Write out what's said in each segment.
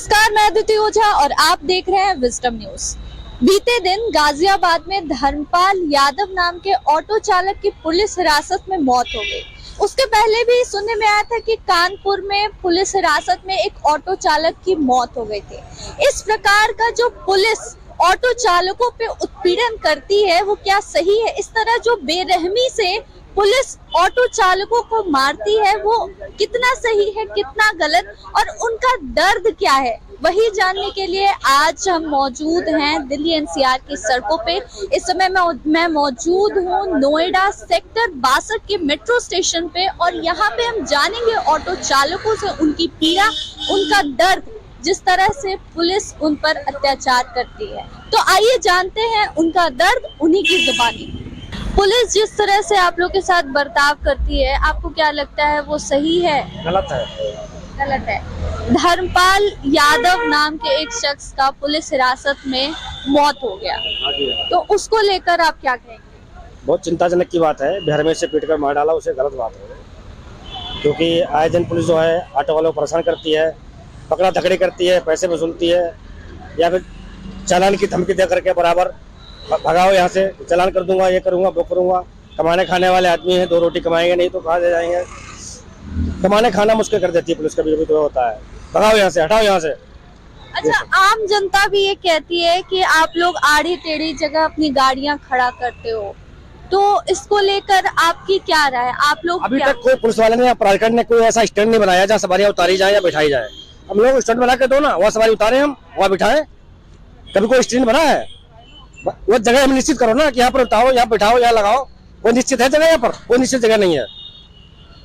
नमस्कार, मैं अदिति ओझा और आप देख रहे हैं विजडम न्यूज। बीते दिन गाजियाबाद में धर्मपाल यादव नाम के ऑटो चालक की पुलिस हिरासत में मौत हो गई। उसके पहले भी सुनने में आया था कि कानपुर में पुलिस हिरासत में एक ऑटो चालक की मौत हो गई थी। इस प्रकार का जो पुलिस ऑटो चालकों पे उत्पीड़न करती है वो क्या सही है? इस तरह जो बेरहमी से पुलिस ऑटो चालकों को मारती है वो कितना सही है, कितना गलत, और उनका दर्द क्या है, वही जानने के लिए आज हम मौजूद हैं दिल्ली एनसीआर की सड़कों पे। इस समय मैं मौजूद हूँ नोएडा सेक्टर 62 के मेट्रो स्टेशन पे और यहाँ पे हम जानेंगे ऑटो चालकों से उनकी पीड़ा, उनका दर्द, जिस तरह से पुलिस उन पर अत्याचार करती है। तो आइए जानते हैं उनका दर्द उन्हीं की जुबानी। पुलिस जिस तरह से आप लोग के साथ बर्ताव करती है, आपको क्या लगता है वो सही है? गलत है। गलत है। धर्मपाल यादव नाम के एक शख्स का पुलिस हिरासत में मौत हो गया, तो उसको लेकर आप क्या कहेंगे? बहुत चिंताजनक की बात है। बिहार में से पीट कर मार डाला, उसे गलत बात है, क्योंकि आए दिन पुलिस जो है ऑटो वालों को परेशान करती है, पकड़ा धकड़ी करती है, पैसे वसूलती है, या फिर चालान की धमकी दे करके बराबर भगाओ यहाँ से, चालान कर दूंगा, ये करूंगा, वो करूंगा। कमाने खाने वाले आदमी हैं, दो रोटी कमाएंगे नहीं तो कहाँ ले जाएंगे। कमाने खाना मुश्किल कर देती है पुलिस, कभी कभी तो होता है। भगाओ यहाँ से, हटाओ यहाँ से। अच्छा, आम जनता भी ये कहती है कि आप लोग आड़ी टेढ़ी जगह अपनी गाड़ियां खड़ा करते हो, तो इसको लेकर आपकी क्या राय है? आप लोग अभी तक कोई पुलिस वाले ने या प्राधिकरण ने कोई ऐसा स्टैंड नहीं बनाया जहाँ सवारियाँ उतारी जाए या बिठाई जाए। हम लोग स्टैंड बना के दो ना, वहाँ सवारी उतारे, हम वहाँ बिठाए। कभी कोई स्टैंड बना है? वो जगह हम निश्चित करो ना कि यहाँ पर उतारो, यहाँ बिठाओ, यहाँ लगाओ। कोई निश्चित है जगह? यहाँ पर कोई निश्चित जगह नहीं है।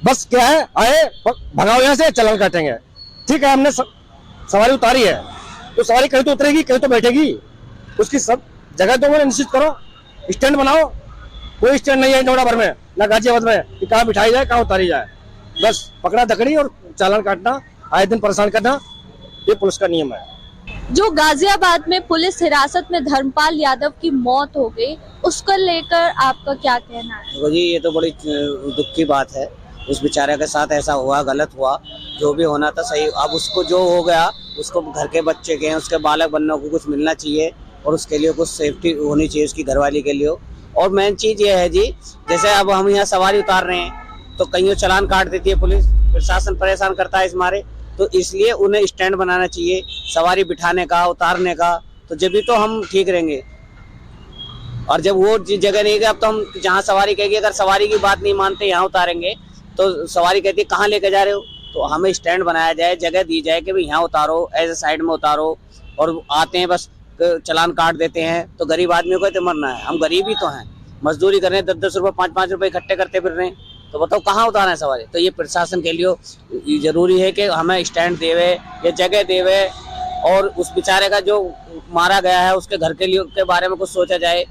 बस क्या है, आए भगाओ यहाँ से, चालान काटेंगे। ठीक है, हमने सवारी उतारी है तो सवारी कहीं तो उतरेगी, कहीं तो बैठेगी। उसकी सब जगह तो वो निश्चित करो, स्टैंड बनाओ। कोई स्टैंड नहीं है नोएडा भर में, ना गाजियाबाद में, कि कहाँ बिठाई जाए, कहाँ उतारी जाए। बस पकड़ा धकड़ी और चालान काटना, आए दिन परेशान करना, ये पुलिस का नियम है। जो गाजियाबाद में पुलिस हिरासत में धर्मपाल यादव की मौत हो गई, उसको लेकर आपका क्या कहना है? देखो जी, ये तो बड़ी दुख की बात है। उस बेचारे के साथ ऐसा हुआ, गलत हुआ। जो भी होना था सही। अब उसको जो हो गया, उसको घर के बच्चे के, उसके बालक बनने को कुछ मिलना चाहिए और उसके लिए कुछ सेफ्टी होनी चाहिए उसकी घरवाली के लिए। और मेन चीज ये है जी, जैसे अब हम यहाँ सवारी उतार रहे हैं तो कहीं चालान काट देती है पुलिस, प्रशासन परेशान करता है इस मारे। तो इसलिए उन्हें स्टैंड बनाना चाहिए सवारी बिठाने का, उतारने का, तो जब भी तो हम ठीक रहेंगे। और जब वो जगह नहीं है, अब तो हम जहाँ सवारी कहेगी, अगर सवारी की बात नहीं मानते यहाँ उतारेंगे तो सवारी कहती है कहाँ लेके जा रहे हो। तो हमें स्टैंड बनाया जाए, जगह दी जाए कि भाई यहाँ उतारो, ऐसे साइड में उतारो। और आते हैं बस चालान काट देते हैं, तो गरीब आदमी को तो मरना है। हम गरीब ही तो हैं, मजदूरी कर रहे हैं, 10-10 रुपये 5-5 रुपये इकट्ठे करते फिर रहे हैं, तो बताओ कहाँ उतारना है सवारी। तो ये प्रशासन के लिए जरूरी है कि हमें स्टैंड देवे या जगह देवे, और उस बेचारे का जो मारा गया है उसके घर के लिए के बारे में कुछ सोचा जाए।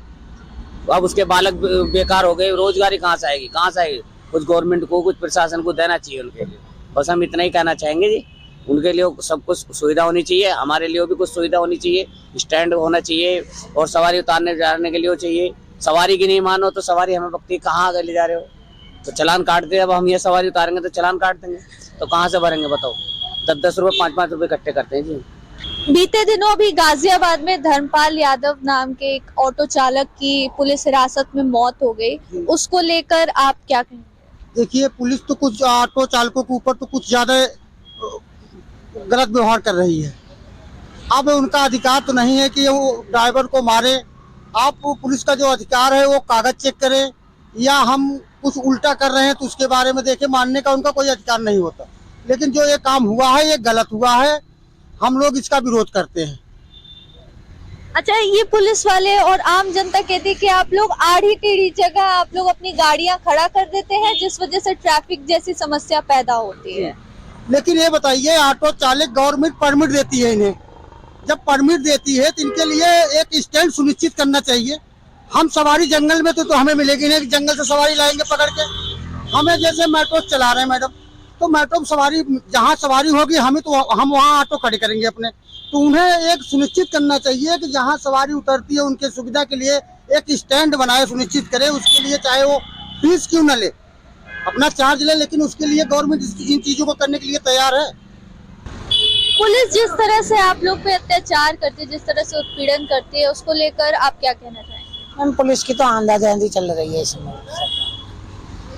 अब उसके बालक बेकार हो गए, रोजगारी कहाँ से आएगी, कहाँ से आएगी? कुछ गवर्नमेंट को, कुछ प्रशासन को देना चाहिए उनके लिए। बस हम इतना ही कहना चाहेंगे जी। उनके लिए सब कुछ सुविधा होनी चाहिए, हमारे लिए भी कुछ सुविधा होनी चाहिए, स्टैंड होना चाहिए और सवारी उतारने जाने के लिए चाहिए। सवारी की नहीं मानो तो सवारी हमें बकती कहाँ आगे ले जा रहे हो, तो चालान काट दे। अब हम ये सवारी उतारेंगे तो चालान काट देंगे, तो कहाँ से भरेंगे बताओ? 10-10 रुपये 5-5 रुपये इकट्ठे करते हैं जी। बीते दिनों भी गाजियाबाद में धर्मपाल यादव नाम के एक ऑटो चालक की पुलिस हिरासत में मौत हो गई, उसको लेकर आप क्या कहेंगे? देखिए, पुलिस तो कुछ ऑटो चालकों के ऊपर तो कुछ ज्यादा गलत व्यवहार कर रही है। अब उनका अधिकार तो नहीं है कि वो ड्राइवर को मारे। आप पुलिस का जो अधिकार है वो कागज चेक करें, या हम कुछ उल्टा कर रहे हैं तो उसके बारे में देखें। मानने का उनका कोई अधिकार नहीं होता। लेकिन जो ये काम हुआ है ये गलत हुआ है, हम लोग इसका विरोध करते हैं। अच्छा, ये पुलिस वाले और आम जनता कहती है कि आप लोग आड़ी टेढ़ी जगह आप लोग अपनी गाड़ियां खड़ा कर देते हैं, जिस वजह से ट्रैफिक जैसी समस्या पैदा होती है। लेकिन ये बताइए, ऑटो चालक गवर्नमेंट परमिट देती है इन्हें, जब परमिट देती है तो इनके लिए एक स्टैंड सुनिश्चित करना चाहिए। हम सवारी जंगल में तो हमें मिलेगी नहीं, जंगल से सवारी लाएंगे पकड़ के। हमें जैसे मेट्रो चला रहे हैं मैडम, तो मेट्रो सवारी जहाँ सवारी होगी हमें तो हम वहाँ ऑटो खड़े करेंगे अपने। तो उन्हें एक सुनिश्चित करना चाहिए कि जहाँ सवारी उतरती है उनके सुविधा के लिए एक स्टैंड बनाए, सुनिश्चित करे। उसके लिए चाहे वो फीस क्यों न ले, अपना चार्ज ले, लेकिन उसके लिए गवर्नमेंट इन चीजों को करने के लिए तैयार है। पुलिस जिस तरह से आप लोग पे अत्याचार करती है, जिस तरह से उत्पीड़न करती है, उसको लेकर आप क्या कहना चाहेंगे? मैम पुलिस की तो आंधी चल रही है इसमें।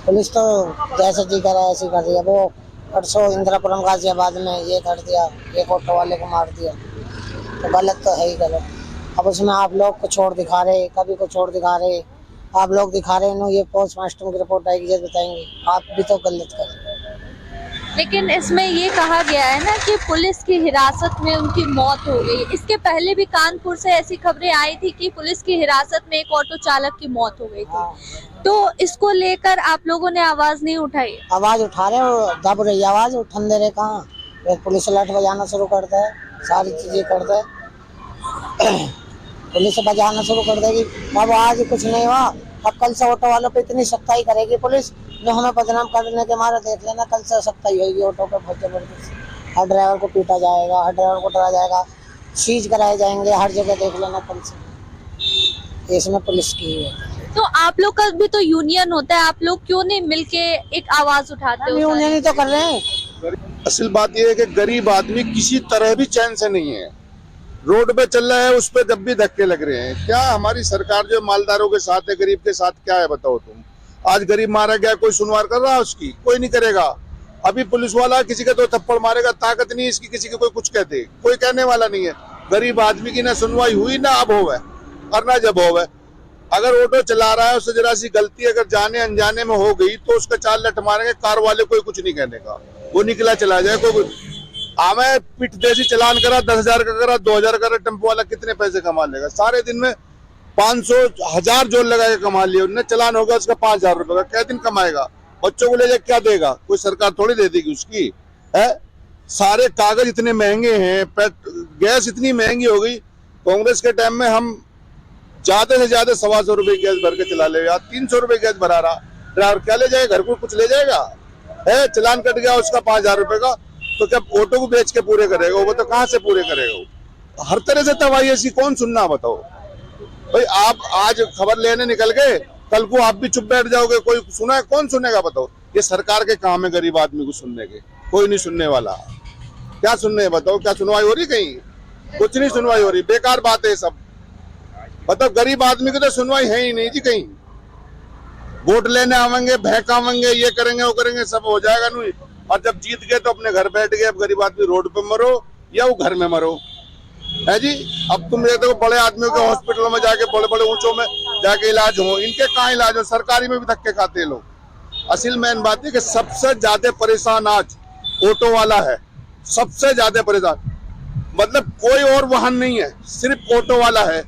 पुलिस तो जैसे जी कर रहा है ऐसे कर रही है। वो परसों इंदिरापुरम गाजियाबाद में ये कर दिया, एक ऑटो वाले को मार दिया, तो गलत तो है ही गलत। अब उसमें आप लोग कुछ और दिखा रहे, कभी कुछ और दिखा रहे, आप लोग दिखा रहे हैं ये पोस्टमास्टर की रिपोर्ट आएगी जब बताएंगे, आप भी तो गलत कर रहे हैं। लेकिन इसमें ये कहा गया है ना कि पुलिस की हिरासत में उनकी मौत हो गई। इसके पहले भी कानपुर से ऐसी खबरें आई थी कि पुलिस की हिरासत में एक ऑटो चालक की मौत हो गई थी। तो इसको लेकर आप लोगों ने आवाज नहीं उठाई? आवाज उठा रहे हो, दब रही आवाज, उठन दे रहे कहाँ। फिर पुलिस अलर्ट बजाना शुरू करता है, सारी चीजें करता है। पुलिस बजाना शुरू कर देगी, अब आज कुछ नहीं हुआ, अब कल से ऑटो वालों पे इतनी सख्ताई करेगी पुलिस, जो हमें बदनाम करने के मारे देख लेना, कल से सख्ताई होगी ऑटो पे बहुत जबरदस्त। हर ड्राइवर को पीटा जाएगा, हर ड्राइवर को डरा जाएगा, सीज कराए जाएंगे, हर जगह देख लेना कल से। इसमें पुलिस की है। तो आप लोग का भी तो यूनियन होता है, आप लोग क्यों नहीं मिलके एक आवाज उठाते हो? यूनियन ही तो कर रहे हैं। असल बात यह है कि गरीब आदमी किसी तरह भी चैन से नहीं है। रोड पे चल रहा है, उस पे जब भी धक्के लग रहे हैं। क्या हमारी सरकार जो मालदारों के साथ है, गरीब के साथ क्या है बताओ तुम? आज गरीब मारा गया, कोई सुनवार कर रहा है उसकी? कोई नहीं करेगा। अभी पुलिस वाला किसी के तो थप्पड़ मारेगा, ताकत नहीं इसकी किसी के कोई कुछ कहते, कोई कहने वाला नहीं है। गरीब आदमी की ना सुनवाई हुई ना अब होवे और ना जब होवे। अगर ऑटो चला रहा है उससे जरा सी गलती अगर जाने अनजाने में हो गई तो उसका चाल लट मारेंगे, कार वाले कोई कुछ नहीं कहने का, वो निकला चला जाए। कोई हमें पिट देसी चलान करा, 10,000 का करा, 2,000 का, टेम्पो वाला कितने पैसे कमा लेगा? सारे दिन में 500-1000 जोर लगा के कमा लिया उन्हें। चलान होगा उसका 5,000 रुपए का, क्या दिन कमाएगा? बच्चों को ले जाए क्या देगा? कोई सरकार थोड़ी दे देगी उसकी है। सारे कागज इतने महंगे हैं, गैस इतनी महंगी हो गई। कांग्रेस के टाइम में हम ज्यादा से ज्यादा 125 रुपए गैस भर के चला ले, 300 रुपए गैस भरा रहा। ड्राइवर क्या ले जाएगा? घर को कुछ ले जाएगा? है चलान कट गया उसका 5,000 रुपए का, तो क्या ऑटो को बेच के पूरे करेगा? वो तो कहाँ से पूरे करेगा? वो हर तरह से तबाही ऐसी कौन सुनना बताओ भाई। आप आज खबर लेने निकल गए, कल को आप भी चुप बैठ जाओगे, कोई सुना है? कौन सुनेगा बताओ? ये सरकार के काम है गरीब आदमी को सुनने के, कोई नहीं सुनने वाला। क्या सुनने बताओ? क्या सुनवाई हो रही? कहीं कुछ नहीं सुनवाई हो रही, बेकार बात है सब। बताओ गरीब आदमी की तो सुनवाई है ही नहीं जी। कहीं वोट लेने आवेंगे, बहकावेंगे, ये करेंगे वो करेंगे, सब हो जाएगा नहीं। और जब जीत गए तो अपने घर बैठ गए। अब गरीब आदमी रोड पे मरो या वो घर में मरो है जी। अब तुम ये देखो बड़े आदमियों के हॉस्पिटलों में जाके, बड़े बड़े ऊंचों में जाके इलाज हो, इनके कहाँ इलाज हो? सरकारी में भी धक्के खाते हैं लोग। असल मेन बात है कि सबसे ज्यादा परेशान आज ऑटो वाला है, सबसे ज्यादा परेशान। मतलब कोई और वाहन नहीं है, सिर्फ ऑटो वाला है।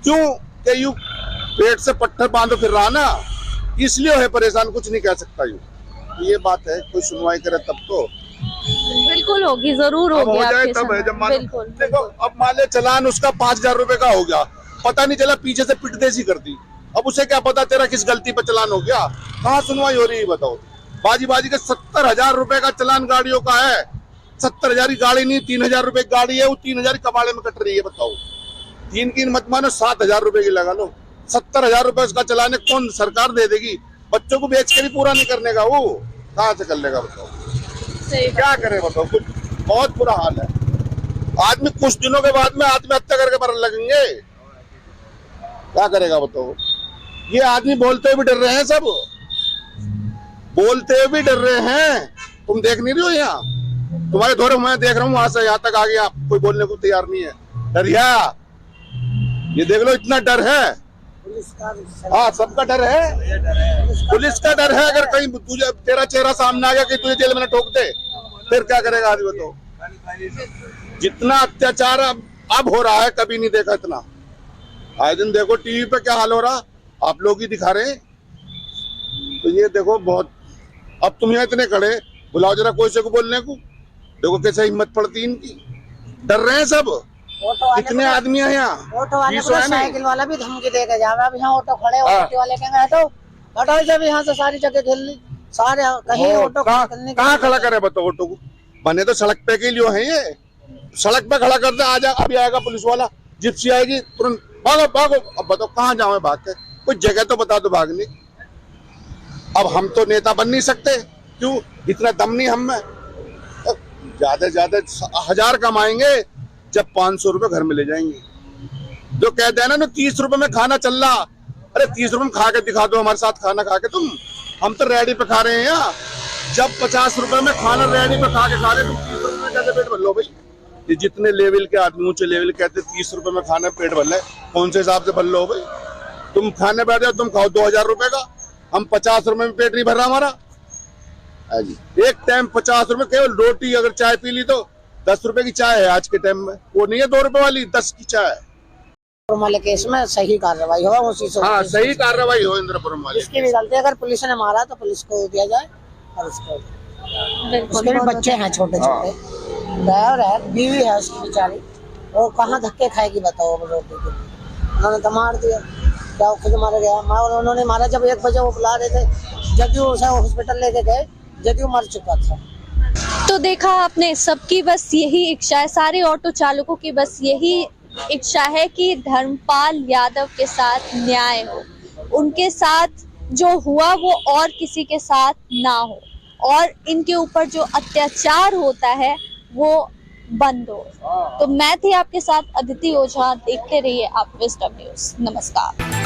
क्यों? कि यू पेट से पत्थर बांधो फिर रहा ना, इसलिए है परेशान, कुछ नहीं कह सकता यू। ये बात है, कोई सुनवाई करे तब तो बिल्कुल होगी, जरूर होगी। हो जाए तब है जब देखो अब मान ले चलान उसका 5,000 रुपए का हो गया, पता नहीं चला, पीछे से पिट देसी कर दी। अब उसे क्या पता तेरा किस गलती पे चलान हो गया? कहाँ सुनवाई हो रही है बताओ? बाजी के 70,000 रुपए का चलान गाड़ियों का है। 70,000 की गाड़ी नहीं, 3,000 रुपए की गाड़ी है, वो 3,000 कबाड़े में कट रही है। बताओ, 3 की मत मानो, 7,000 रुपए की लगा लो। 70,000 रुपए उसका चलाने कौन सरकार दे देगी? बच्चों को बेच के भी पूरा नहीं करने का, वो कहाँ से कर लेगा बताओ? क्या करे बताओ? कुछ बहुत बुरा हाल है। आदमी कुछ दिनों के बाद में आत्महत्या करके मरने लगेंगे, क्या करेगा बताओ? ये आदमी बोलते हुए भी डर रहे हैं, सब बोलते हुए भी डर रहे हैं। तुम देख नहीं रही हो? यहाँ तुम्हारे दौरे मैं देख रहा हूँ, वहां से यहाँ तक आ गया, कोई बोलने को तैयार नहीं है। डरिया, ये देख लो, इतना डर है। हाँ, सबका डर है, पुलिस का डर है। अगर कहीं तुझे तेरा चेहरा सामने आ गया कि तुझे जेल में ठोक दे, फिर क्या करेगा आदमी बताओ? जितना अत्याचार अब हो रहा है, कभी नहीं देखा इतना। आए दिन देखो टीवी पे क्या हाल हो रहा, आप लोग ही दिखा रहे हैं। तो ये देखो बहुत, अब तुम यहाँ इतने खड़े, बुलाओ जरा कोई से को बोलने को, देखो कैसे हिम्मत पड़ती इनकी। डर रहे हैं सब, कितने आदमी है यहाँ। ऑटो वाले को साइकिल वाला भी धमकी दे के जा रहा है। अब यहाँ ऑटो खड़े, ऑटो वाले कहेंगे हटाओ जब यहाँ से सारी जगह खेल ली, सारे कहीं ऑटो कहाँ खड़ा करे बताओ? ऑटो को बने तो सड़क पे के लिए है, ये सड़क पे खड़ा कर दे। आ जा, अभी आएगा पुलिस वाला, जिप्सी आएगी, तुरंत भागो भागो। अब बताओ कहाँ जाओ भाग के? कुछ जगह तो बता दो भागने। अब हम तो नेता बन नहीं सकते, क्यों? इतना दम नहीं हम में। ज्यादा से ज्यादा 1000 कमाएंगे जब 500 रुपए घर में ले जाएंगे। जो कहते हैं ना 30 रुपए में खाना चल रहा, अरे 30 रुपए में खा के दिखा दो हमारे साथ खाना खा के तुम। हम तो रेडी पे खा रहे हैं यहाँ। जब 50 रुपए में खाना रेडी पे खा के खा रहे, तुम 30 रुपए में कैसे पेट भर लो भाई? ये जितने लेवल के आदमी ऊंचे लेवल कहते 30 रुपए में खाना पेट भर ले, कौन से हिसाब से भर लो भाई? तुम खाने बैठ जाओ, तुम खाओ 2000 रुपए का, हम 50 रुपए में पेट नहीं भर रहा हमारा। एक टाइम 50 रुपए, केवल रोटी अगर चाय पी ली तो 10 रुपए की चाय है आज के टाइम में, वो नहीं है 2 रुपए वाली, 10 की चाय है। वाले केस में सही कार्रवाई हो, उसी से हाँ सही कार्रवाई हो इंद्रपुरम वाले। इसकी भी गलती, अगर पुलिस ने मारा तो पुलिस को दिया जाए, और उसको उसके भी बच्चे हैं छोटे छोटे, ड्राइवर है, बीवी है उसकी बेचारी, वो कहाँ धक्के खाएगी बताओ रोटी के। उन्होंने तो मार दिया, क्या खुद मारा गया। उन्होंने मारा जब 1 बजे वो बुला रहे थे, जदयू उसे हॉस्पिटल लेके गए, जदयू मर चुका था। तो देखा आपने, सबकी बस यही इच्छा है, सारे ऑटो चालकों की बस यही इच्छा है कि धर्मपाल यादव के साथ न्याय हो, उनके साथ जो हुआ वो और किसी के साथ ना हो, और इनके ऊपर जो अत्याचार होता है वो बंद हो। तो मैं थी आपके साथ अदिति ओझा, देखते रहिए आप विजडम न्यूज़। नमस्कार।